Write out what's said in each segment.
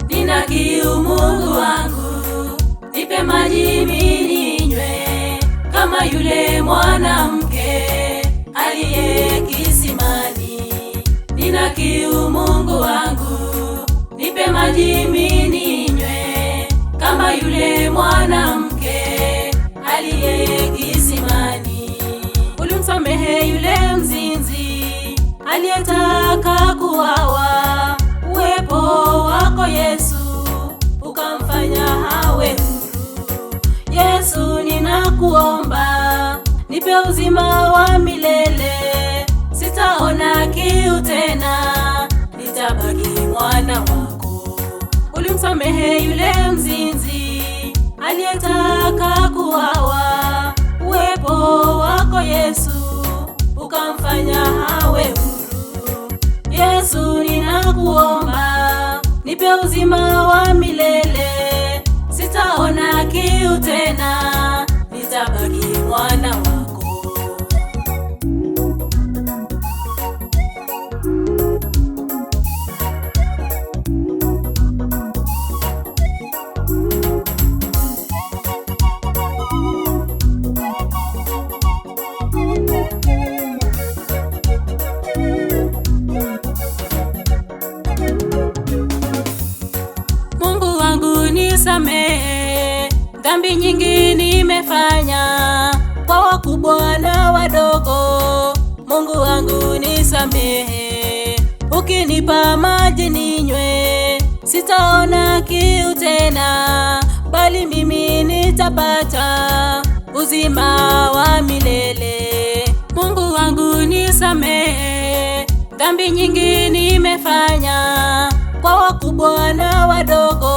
Nina kiu Mungu wangu, nipe maji ninywe, kama yule mwanamke aliye kisimani. Nina kiu Mungu wangu, nipe maji ninywe, kama yule mwanamke aliye kisimani. Ulimsamehe yule mzinzi aliyetaka kuuawa, uwepo wako Yesu ukamfanya hawe huru. Yesu, ninakuomba nipe uzima wa milele, sitaona kiu tena, nitabaki mwana wako. Ulimsamehe yule mzinzi aliyetaka kuuawa, uwepo wako Yesu ukamfanya hawe huru. Yesu, ninakuomba nipe uzima wa milele, sitaona kiu tena, nitabaki mwana wako. Mungu wangu nisamehe, dhambi nyingi nimefanya, kwa wakubwa na wadogo. Mungu wangu nisamehe, ukinipa maji ninywe, sitaona kiu tena, bali mimi nitapata uzima wa milele. Mungu wangu nisamehe, dhambi nyingi nimefanya, kwa wakubwa na wadogo.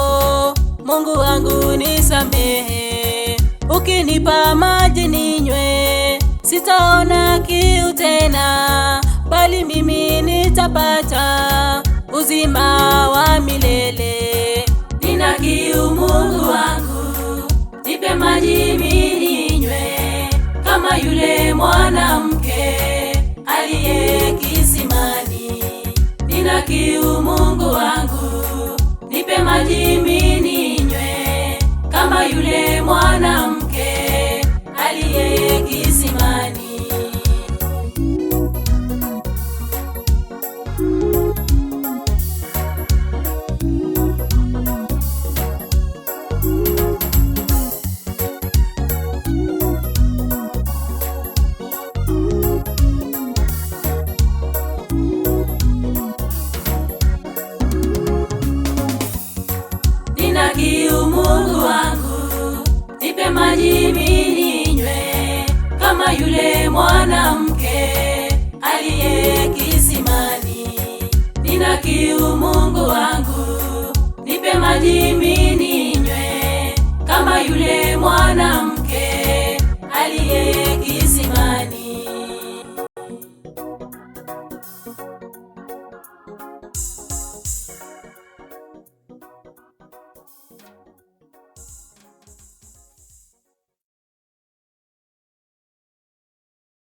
Mungu wangu nisamehe, ukinipa maji ninywe, sitaona kiu tena, bali mimi nitapata uzima wa milele. Nina kiu Mungu wangu, nipe maji ninywe, kama yule mwanamke aliye kisimani. Nina kiu Mungu wangu, nipe maji ninywe, kama yule mwanamke aliye kisimani. Nina kiu Mungu wangu, nipe maji ninywe, kama yule mwanamke aliye kisimani. Nina kiu Mungu wangu, nipe maji